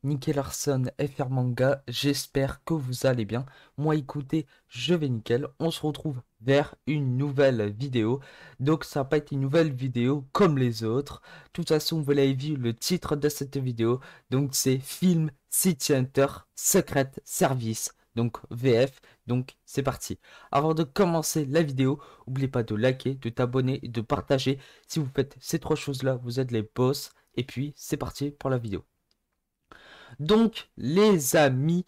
Nickel Larson FR Manga, j'espère que vous allez bien. Moi écoutez, je vais nickel. On se retrouve vers une nouvelle vidéo. Donc ça va pas être une nouvelle vidéo comme les autres. De toute façon, vous l'avez vu le titre de cette vidéo. Donc c'est Film City Hunter Secret Service. Donc VF. Donc c'est parti. Avant de commencer la vidéo, n'oubliez pas de liker, de t'abonner et de partager. Si vous faites ces trois choses-là, vous êtes les boss. Et puis c'est parti pour la vidéo. Donc, les amis,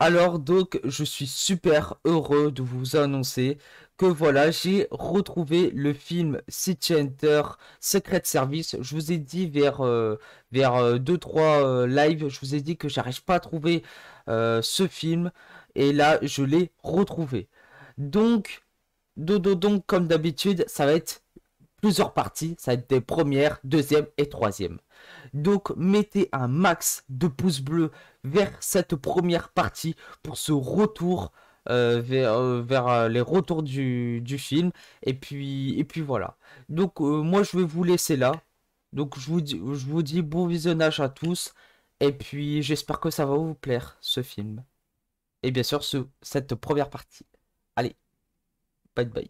je suis super heureux de vous annoncer que voilà, j'ai retrouvé le film City Hunter Secret Service. Je vous ai dit vers 2-3 lives, je vous ai dit que j'arrive pas à trouver ce film. Et là, je l'ai retrouvé. Donc, donc, comme d'habitude, ça va être plusieurs parties. Ça va être des premières, deuxième et troisième. Donc mettez un max de pouces bleus vers cette première partie pour ce retour vers les retours du film. Et puis voilà. Donc moi je vais vous laisser là. Donc je vous dis bon visionnage à tous. Et puis j'espère que ça va vous plaire ce film. Et bien sûr cette première partie. Allez, bye bye.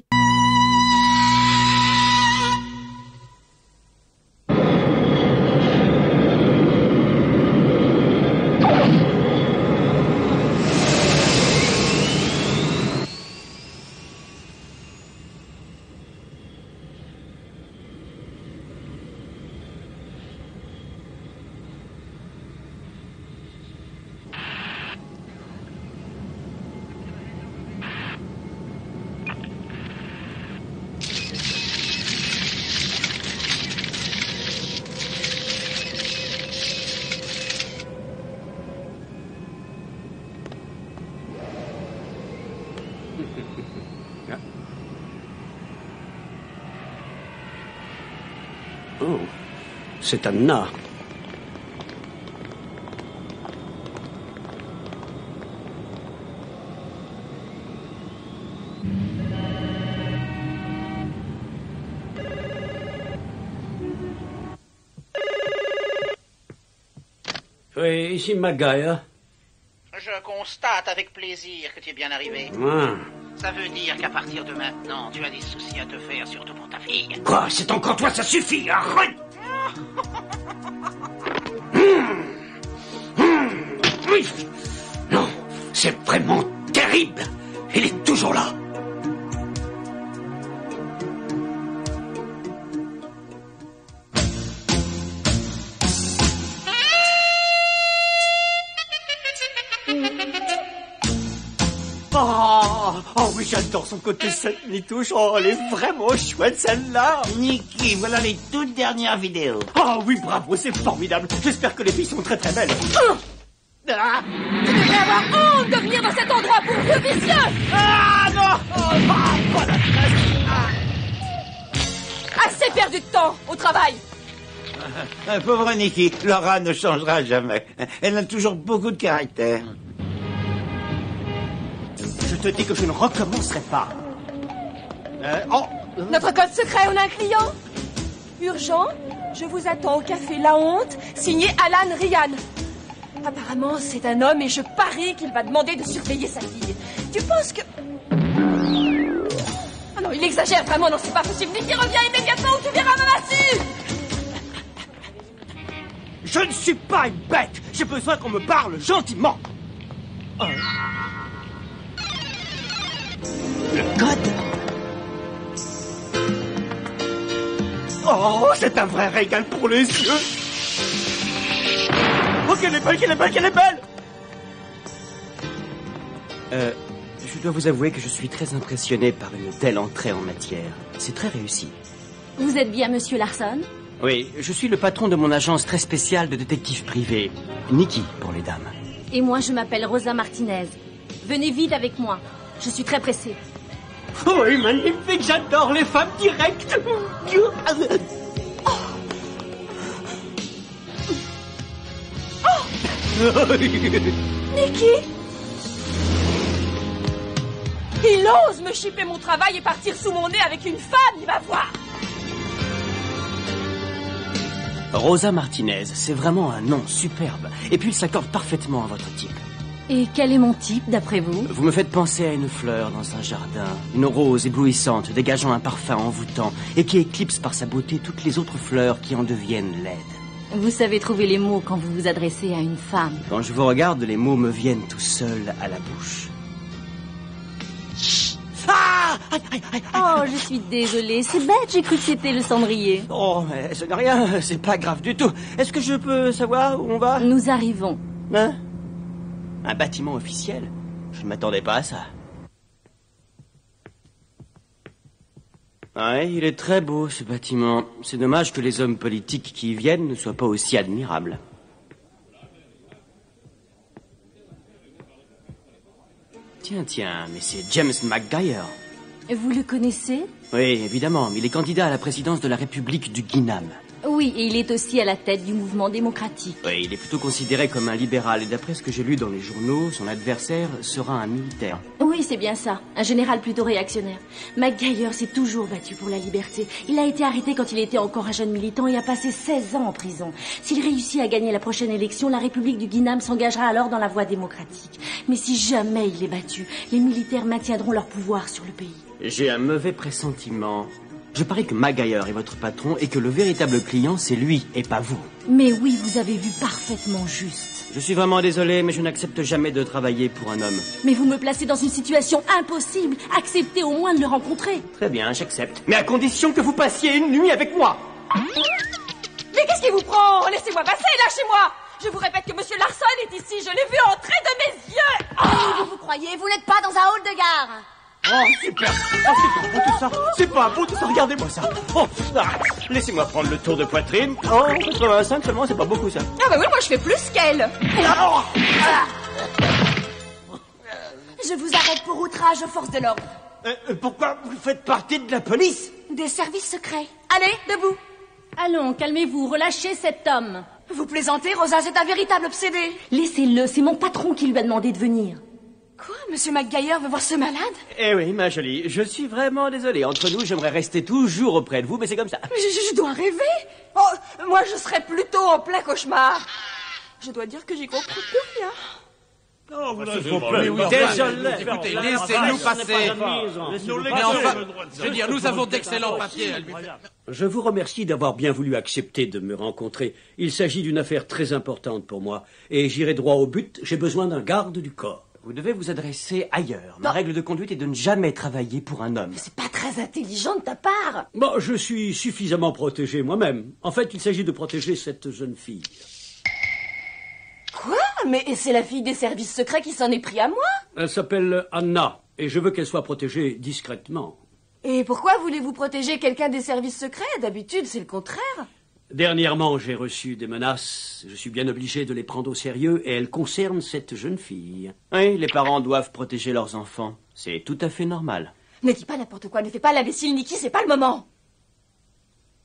Oh, c'est Anna. Oui, ici Maguire. Je constate avec plaisir que tu es bien arrivé. Ah. Ça veut dire qu'à partir de maintenant, tu as des soucis à te faire, surtout pour ta fille. Quoi? C'est encore toi, ça suffit, arrête. Oui. Non, c'est vraiment terrible. Il est toujours là. Oh oui, j'adore son côté touche. Oh, elle est vraiment chouette celle-là. Niki, voilà les toutes dernières vidéos. Oh oui, bravo, c'est formidable. J'espère que les filles sont très très belles. Ah, tu devrais avoir honte de venir dans cet endroit pour vieux vicieux. Ah non. Voilà. Assez perdu de temps au travail. Pauvre Niki, Laura ne changera jamais. Elle a toujours beaucoup de caractère. Je te dis que je ne recommencerai pas. Notre code secret, on a un client. Urgent, je vous attends au café La Honte, signé Alan Ryan. Apparemment, c'est un homme et je parie qu'il va demander de surveiller sa fille. Tu penses que... Ah non, il exagère vraiment, non, c'est pas possible. Nicky, reviens immédiatement ou tu verras ma massue. Je ne suis pas une bête. J'ai besoin qu'on me parle gentiment. Le code. Oh, c'est un vrai régal pour les yeux. Oh, qu'elle est belle, qu'elle est belle, qu'elle est belle. Je dois vous avouer que je suis très impressionné par une telle entrée en matière. C'est très réussi. Vous êtes bien Monsieur Larson? Oui, je suis le patron de mon agence très spéciale de détective privé. Nikki, pour les dames. Et moi, je m'appelle Rosa Martinez. Venez vite avec moi. Je suis très pressée. Oh, oui, magnifique, j'adore les femmes directes. Nicky, il ose me chipper mon travail et partir sous mon nez avec une femme, il va voir. Rosa Martinez, c'est vraiment un nom superbe. Et puis il s'accorde parfaitement à votre type. Et quel est mon type, d'après vous? Vous me faites penser à une fleur dans un jardin. Une rose éblouissante, dégageant un parfum envoûtant, et qui éclipse par sa beauté toutes les autres fleurs qui en deviennent laides. Vous savez trouver les mots quand vous vous adressez à une femme. Quand je vous regarde, les mots me viennent tout seuls à la bouche. Ah! Aïe, aïe, aïe, aïe. Oh, je suis désolée, c'est bête, j'ai cru que c'était le cendrier. Oh, mais ce n'est rien, c'est pas grave du tout. Est-ce que je peux savoir où on va? Nous arrivons. Hein? Un bâtiment officiel? Je ne m'attendais pas à ça. Ouais, il est très beau, ce bâtiment. C'est dommage que les hommes politiques qui y viennent ne soient pas aussi admirables. Tiens, mais c'est James McGuire. Vous le connaissez? Oui, évidemment, mais il est candidat à la présidence de la République du Guinam. Oui, et il est aussi à la tête du mouvement démocratique. Oui, il est plutôt considéré comme un libéral, et d'après ce que j'ai lu dans les journaux, son adversaire sera un militaire. Oui, c'est bien ça. Un général plutôt réactionnaire. McGuire s'est toujours battu pour la liberté. Il a été arrêté quand il était encore un jeune militant et a passé 16 ans en prison. S'il réussit à gagner la prochaine élection, la République du Guinam s'engagera alors dans la voie démocratique. Mais si jamais il est battu, les militaires maintiendront leur pouvoir sur le pays. J'ai un mauvais pressentiment. Je parie que McGuire est votre patron et que le véritable client, c'est lui et pas vous. Mais oui, vous avez vu parfaitement juste. Je suis vraiment désolé, mais je n'accepte jamais de travailler pour un homme. Mais vous me placez dans une situation impossible. Acceptez au moins de le rencontrer. Très bien, j'accepte. Mais à condition que vous passiez une nuit avec moi. Mais qu'est-ce qui vous prend? Laissez-moi passer, lâchez-moi! Je vous répète que Monsieur Larson est ici, je l'ai vu entrer de mes yeux! Vous croyez? Vous n'êtes pas dans un hall de gare. Oh, super. Oh, c'est pas beau tout ça. C'est pas beau tout ça. Regardez-moi ça. Oh, laissez-moi prendre le tour de poitrine. Oh, 85 seulement, c'est pas beaucoup ça. Ah bah oui, moi je fais plus qu'elle! Je vous arrête pour outrage aux forces de l'ordre. Pourquoi vous faites partie de la police? Des services secrets. Allez, debout. Allons, calmez-vous, relâchez cet homme. Vous plaisantez, Rosa, c'est un véritable obsédé. Laissez-le, c'est mon patron qui lui a demandé de venir. Quoi? Monsieur McGuire veut voir ce malade? Eh oui, ma jolie, je suis vraiment désolé. Entre nous, j'aimerais rester toujours auprès de vous, mais c'est comme ça. Mais je dois rêver. Oh, moi je serais plutôt en plein cauchemar. Je dois dire que j'y comprends plus rien. Non, vous n'avez pas plaît. Écoutez, laissez-nous passer. Mais enfin, je veux dire, nous avons d'excellents papiers à lui faire. Je vous remercie d'avoir bien voulu accepter de me rencontrer. Il s'agit d'une affaire très importante pour moi. Et j'irai droit au but, j'ai besoin d'un garde du corps. Vous devez vous adresser ailleurs. Ma règle de conduite est de ne jamais travailler pour un homme. C'est pas très intelligent de ta part. Bon, je suis suffisamment protégé moi-même. En fait, il s'agit de protéger cette jeune fille. Quoi? Mais c'est la fille des services secrets qui s'en est pris à moi? Elle s'appelle Anna, et je veux qu'elle soit protégée discrètement. Et pourquoi voulez-vous protéger quelqu'un des services secrets? D'habitude, c'est le contraire. Dernièrement, j'ai reçu des menaces. Je suis bien obligé de les prendre au sérieux, et elles concernent cette jeune fille. Oui, les parents doivent protéger leurs enfants. C'est tout à fait normal. Ne dis pas n'importe quoi, ne fais pas l'imbécile, Nikki, c'est pas le moment.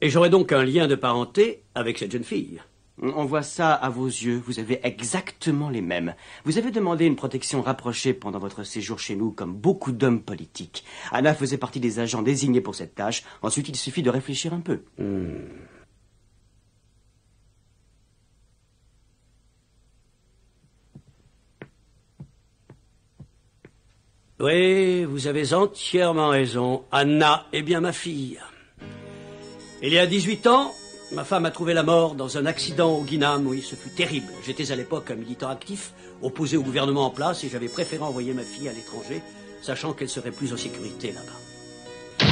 Et j'aurai donc un lien de parenté avec cette jeune fille. On voit ça à vos yeux, vous avez exactement les mêmes. Vous avez demandé une protection rapprochée pendant votre séjour chez nous, comme beaucoup d'hommes politiques. Anna faisait partie des agents désignés pour cette tâche. Ensuite, il suffit de réfléchir un peu. Oui, vous avez entièrement raison. Anna est bien ma fille. Il y a 18 ans, ma femme a trouvé la mort dans un accident au Guinam. Oui, ce fut terrible. J'étais à l'époque un militant actif, opposé au gouvernement en place, et j'avais préféré envoyer ma fille à l'étranger, sachant qu'elle serait plus en sécurité là-bas.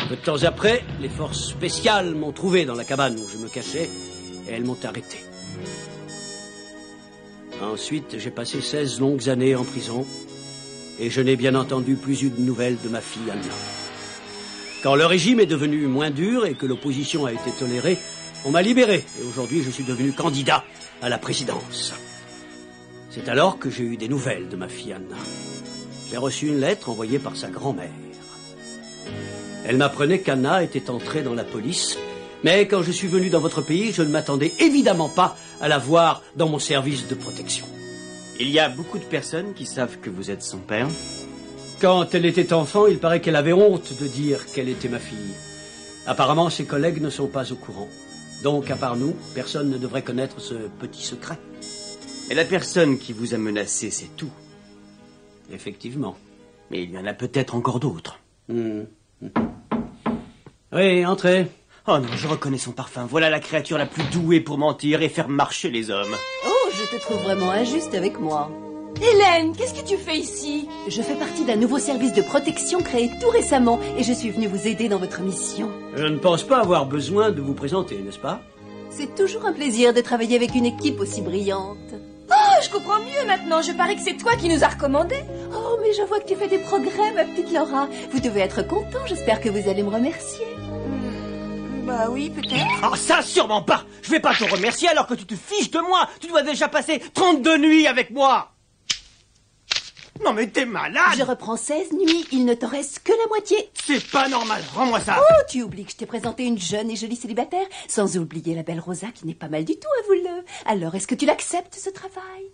Peu de temps après, les forces spéciales m'ont trouvé dans la cabane où je me cachais, et elles m'ont arrêté. Ensuite, j'ai passé 16 longues années en prison, et je n'ai bien entendu plus eu de nouvelles de ma fille Anna. Quand le régime est devenu moins dur et que l'opposition a été tolérée, on m'a libéré, et aujourd'hui je suis devenu candidat à la présidence. C'est alors que j'ai eu des nouvelles de ma fille Anna. J'ai reçu une lettre envoyée par sa grand-mère. Elle m'apprenait qu'Anna était entrée dans la police, mais quand je suis venu dans votre pays, je ne m'attendais évidemment pas à la voir dans mon service de protection. Il y a beaucoup de personnes qui savent que vous êtes son père. Quand elle était enfant, il paraît qu'elle avait honte de dire qu'elle était ma fille. Apparemment, ses collègues ne sont pas au courant. Donc, à part nous, personne ne devrait connaître ce petit secret. Et la personne qui vous a menacé, c'est tout. Effectivement. Mais il y en a peut-être encore d'autres. Oui, entrez. Oh non, je reconnais son parfum. Voilà la créature la plus douée pour mentir et faire marcher les hommes. Oh, je te trouve vraiment injuste avec moi. Hélène, qu'est-ce que tu fais ici? Je fais partie d'un nouveau service de protection créé tout récemment et je suis venue vous aider dans votre mission. Je ne pense pas avoir besoin de vous présenter, n'est-ce pas? C'est toujours un plaisir de travailler avec une équipe aussi brillante. Oh, je comprends mieux maintenant. Je parie que c'est toi qui nous as recommandés. Oh, mais je vois que tu fais des progrès, ma petite Laura. Vous devez être content. J'espère que vous allez me remercier. Bah oui, peut-être. Ah, ça, sûrement pas. Je vais pas te remercier alors que tu te fiches de moi. Tu dois déjà passer 32 nuits avec moi. Non mais t'es malade. Je reprends 16 nuits. Il ne t'en reste que la moitié. C'est pas normal. Rends-moi ça. Oh, tu oublies que je t'ai présenté une jeune et jolie célibataire, sans oublier la belle Rosa qui n'est pas mal du tout, avoue-le. Alors, est-ce que tu l'acceptes, ce travail?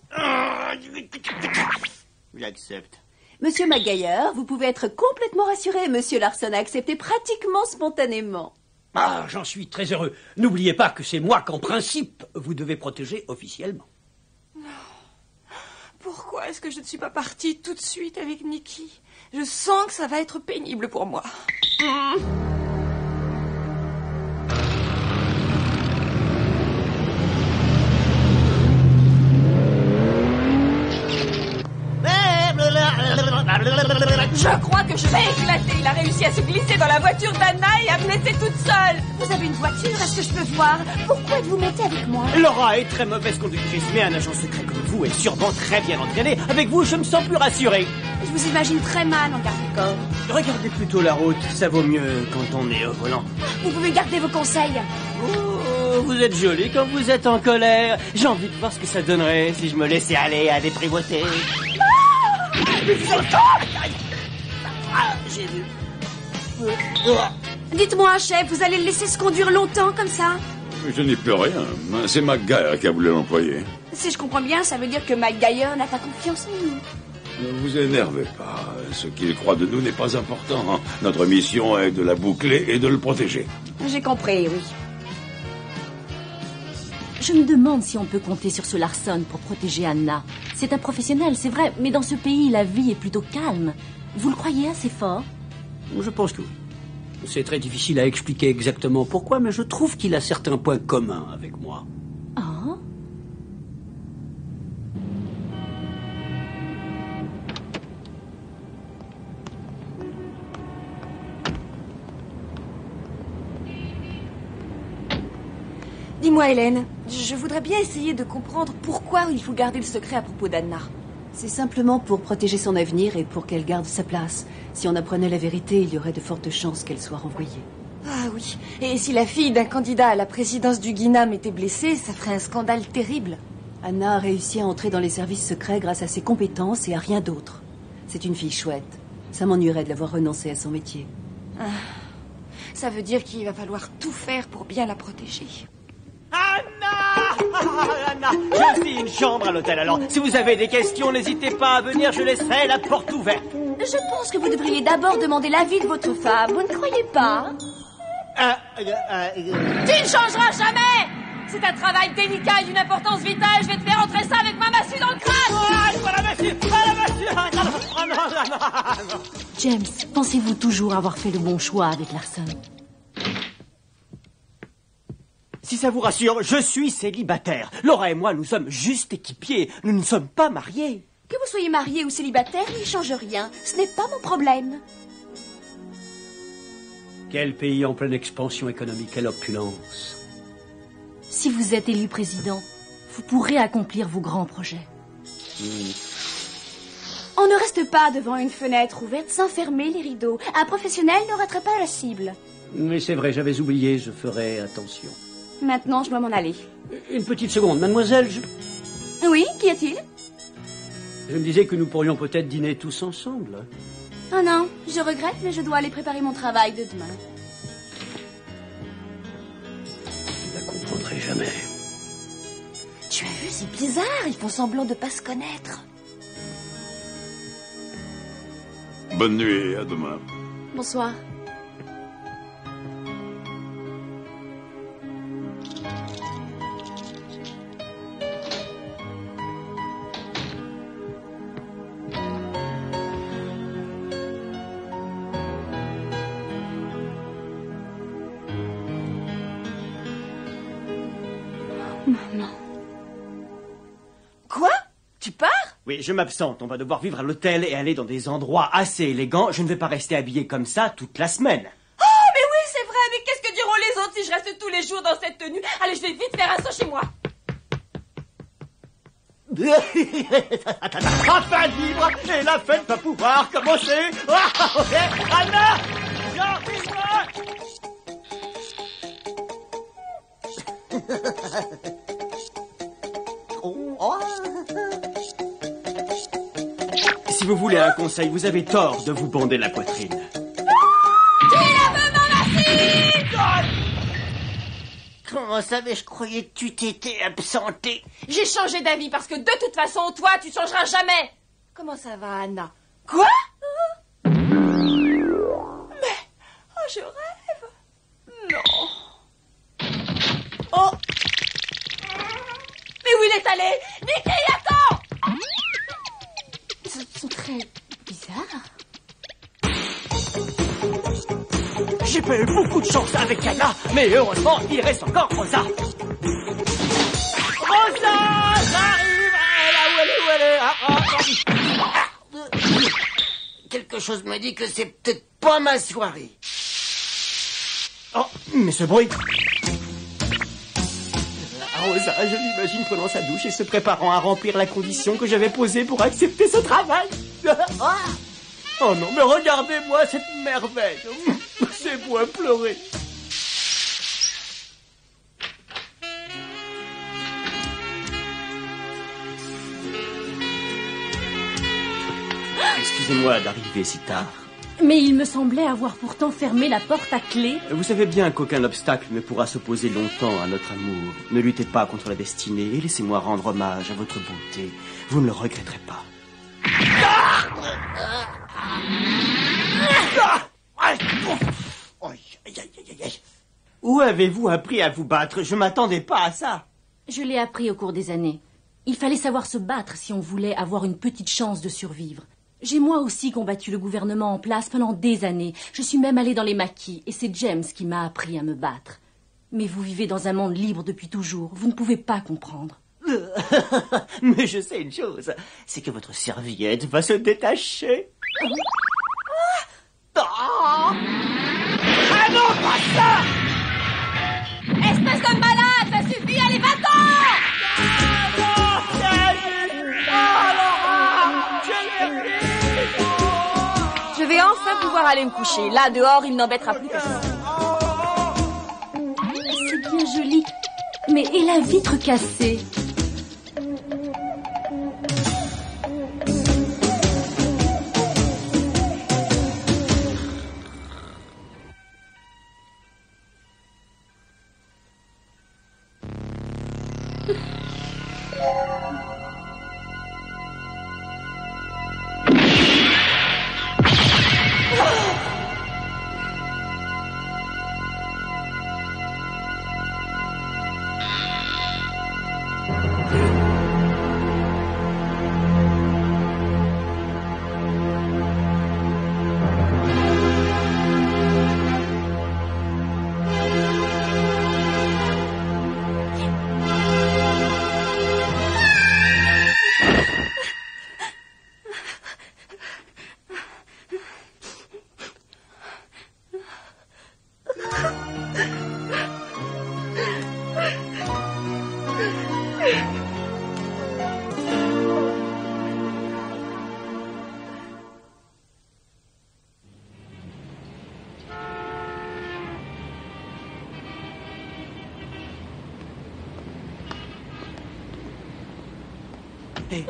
J'accepte. Monsieur Maguire, vous pouvez être complètement rassuré. Monsieur Larson a accepté pratiquement spontanément. Ah, j'en suis très heureux. N'oubliez pas que c'est moi qu'en principe, vous devez protéger officiellement. Pourquoi est-ce que je ne suis pas partie tout de suite avec Nikki? Je sens que ça va être pénible pour moi. Je crois que je vais éclater. Il a réussi à se glisser dans la voiture d'Anna et à me laisser toute seule. Vous avez une voiture, est-ce que je peux voir? Pourquoi vous mettez avec moi? Laura est très mauvaise conductrice, mais un agent secret comme vous est sûrement très bien entraîné. Avec vous, je me sens plus rassuré. Je vous imagine très mal en garde-corps. Regardez plutôt la route, ça vaut mieux quand on est au volant. Vous pouvez garder vos conseils. Oh, vous êtes jolie quand vous êtes en colère. J'ai envie de voir ce que ça donnerait si je me laissais aller à des privautés. J'ai vu. Dites-moi, chef, vous allez le laisser se conduire longtemps comme ça? Je n'y peux rien. C'est Maguire qui a voulu l'employer. Si je comprends bien, ça veut dire que Maguire n'a pas confiance en nous. Ne vous énervez pas. Ce qu'il croit de nous n'est pas important. Notre mission est de la boucler et de le protéger. J'ai compris, oui. Je me demande si on peut compter sur ce Larson pour protéger Anna. C'est un professionnel, c'est vrai, mais dans ce pays, la vie est plutôt calme. Vous le croyez assez fort? Je pense que oui. C'est très difficile à expliquer exactement pourquoi, mais je trouve qu'il a certains points communs avec moi. Ah? Dis-moi, Hélène, je voudrais bien essayer de comprendre pourquoi il faut garder le secret à propos d'Anna. C'est simplement pour protéger son avenir et pour qu'elle garde sa place. Si on apprenait la vérité, il y aurait de fortes chances qu'elle soit renvoyée. Ah oui, et si la fille d'un candidat à la présidence du Guinam était blessée, ça ferait un scandale terrible. Anna a réussi à entrer dans les services secrets grâce à ses compétences et à rien d'autre. C'est une fille chouette. Ça m'ennuierait de la voir renoncer à son métier. Ah, ça veut dire qu'il va falloir tout faire pour bien la protéger. Anna! Anna, j'ai aussi une chambre à l'hôtel, alors si vous avez des questions, n'hésitez pas à venir, je laisserai la porte ouverte. Je pense que vous devriez d'abord demander l'avis de votre femme, vous ne croyez pas? Tu ne changeras jamais! C'est un travail délicat et d'une importance vitale, je vais te faire entrer ça avec ma massue dans le crâne! James, pensez-vous toujours avoir fait le bon choix avec Larson? Si ça vous rassure, je suis célibataire. Laura et moi, nous sommes juste équipiers. Nous ne sommes pas mariés. Que vous soyez marié ou célibataire, il ne change rien. Ce n'est pas mon problème. Quel pays en pleine expansion économique, quelle opulence. Si vous êtes élu président, vous pourrez accomplir vos grands projets. On ne reste pas devant une fenêtre ouverte sans fermer les rideaux. Un professionnel ne raterait pas la cible. Mais c'est vrai, j'avais oublié, je ferai attention. Maintenant, je dois m'en aller. Une petite seconde, mademoiselle, Oui, qu'y a-t-il? Je me disais que nous pourrions peut-être dîner tous ensemble. Oh non, je regrette, mais je dois aller préparer mon travail de demain. Je ne la comprendrai jamais. Tu as vu, c'est bizarre, ils font semblant de pas se connaître. Bonne nuit et à demain. Bonsoir. Maman. Quoi? Tu pars? Oui, je m'absente. On va devoir vivre à l'hôtel et aller dans des endroits assez élégants. Je ne vais pas rester habillé comme ça toute la semaine. Oh, mais oui, c'est vrai. Mais qu'est-ce que diront les autres si je reste tous les jours dans cette tenue? Allez, je vais vite faire un saut chez moi. Enfin libre, et la fête va pouvoir commencer. Anna, j'arrive. Si vous voulez un conseil, vous avez tort de vous bander la poitrine. Tu es la maman Mathilde! Comment ça, mais je croyais que tu t'étais absenté. J'ai changé d'avis parce que de toute façon, toi, tu changeras jamais. Comment ça va, Anna? Quoi? Mais... Oh, je rêve. Non. Oh. Mais où il est allé? Nicky, attends! Ils sont très bizarres. J'ai pas eu beaucoup de chance avec Anna, mais heureusement, il reste encore Rosa. Rosa, j'arrive. Où elle est? Quelque chose me dit que c'est peut-être pas ma soirée. Oh, mais ce bruit... Rosa, je l'imagine prenant sa douche et se préparant à remplir la condition que j'avais posée pour accepter ce travail. Oh non, mais regardez-moi cette merveille. C'est beau à pleurer. Excusez-moi d'arriver si tard. Mais il me semblait avoir pourtant fermé la porte à clé. Vous savez bien qu'aucun obstacle ne pourra s'opposer longtemps à notre amour. Ne luttez pas contre la destinée et laissez-moi rendre hommage à votre beauté. Vous ne le regretterez pas. Où avez-vous appris à vous battre? Je m'attendais pas à ça. Je l'ai appris au cours des années. Il fallait savoir se battre si on voulait avoir une petite chance de survivre. J'ai moi aussi combattu le gouvernement en place pendant des années. Je suis même allée dans les maquis et c'est James qui m'a appris à me battre. Mais vous vivez dans un monde libre depuis toujours. Vous ne pouvez pas comprendre. Mais je sais une chose, c'est que votre serviette va se détacher. Ah non, pas ça! Espèce de malade, ça suffit, allez, va-t'en! Je vais enfin pouvoir aller me coucher. Là, dehors, il n'embêtera plus personne. C'est bien joli. Mais et la vitre cassée?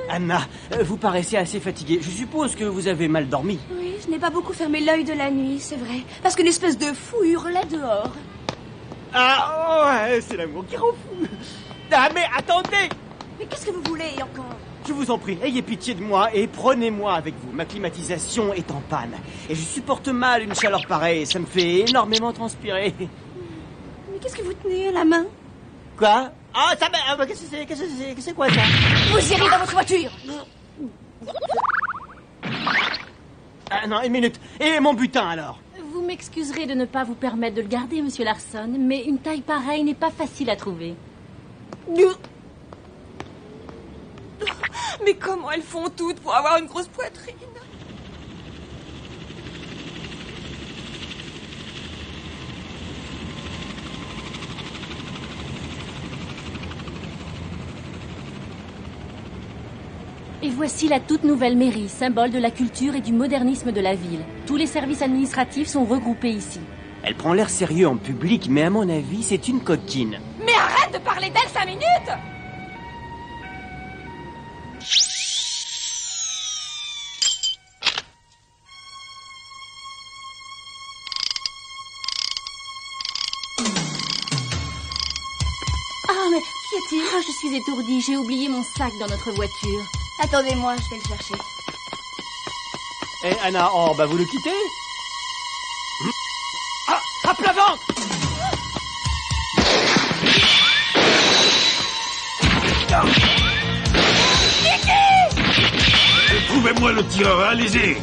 Anna, vous paraissez assez fatiguée. Je suppose que vous avez mal dormi. Oui, je n'ai pas beaucoup fermé l'œil de la nuit, c'est vrai. Parce qu'une espèce de fou hurlait dehors. Ah ouais, c'est l'amour qui rend fou. Ah mais attendez! Mais qu'est-ce que vous voulez encore? Je vous en prie, ayez pitié de moi et prenez-moi avec vous. Ma climatisation est en panne. Et je supporte mal une chaleur pareille. Ça me fait énormément transpirer. Mais qu'est-ce que vous tenez à la main? Quoi? Ah, ça me... Qu'est-ce que c'est quoi ça? Vous irez dans votre voiture! Ah non, une minute. Et mon butin alors? Vous m'excuserez de ne pas vous permettre de le garder, monsieur Larson, mais une taille pareille n'est pas facile à trouver. Mais comment elles font toutes pour avoir une grosse poitrine? Et voici la toute nouvelle mairie, symbole de la culture et du modernisme de la ville. Tous les services administratifs sont regroupés ici. Elle prend l'air sérieux en public, mais à mon avis, c'est une coquine. Mais arrête de parler d'elle 5 minutes! Ah, mais qu'y a-t-il? Ah, je suis étourdie, j'ai oublié mon sac dans notre voiture. Attendez-moi, je vais le chercher. Eh, Anna, oh, bah vous le quittez? Ah, à plat ventre! Trouvez-moi le tireur, allez-y.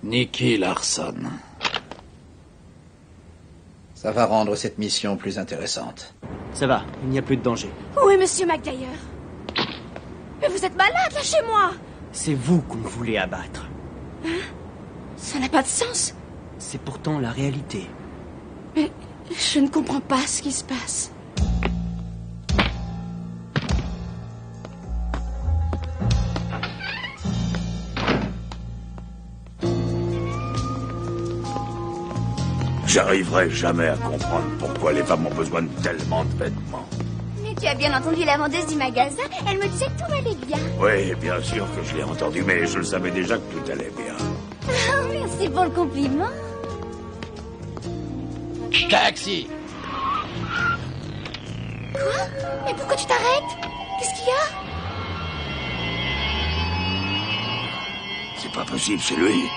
Nicky Larson. Ça va rendre cette mission plus intéressante. Ça va, il n'y a plus de danger. Où est Monsieur McGuire? Mais vous êtes malade, lâchez-moi! C'est vous qu'on voulait abattre. Hein? Ça n'a pas de sens. C'est pourtant la réalité. Mais je ne comprends pas ce qui se passe. J'arriverai jamais à comprendre pourquoi les femmes ont besoin de tellement de vêtements. Mais tu as bien entendu la vendeuse du magasin. Elle me disait que tout allait bien. Oui, bien sûr que je l'ai entendu, mais je le savais déjà que tout allait bien. Ah, merci pour le compliment. Taxi! Quoi? Mais pourquoi tu t'arrêtes? Qu'est-ce qu'il y a? C'est pas possible, c'est lui.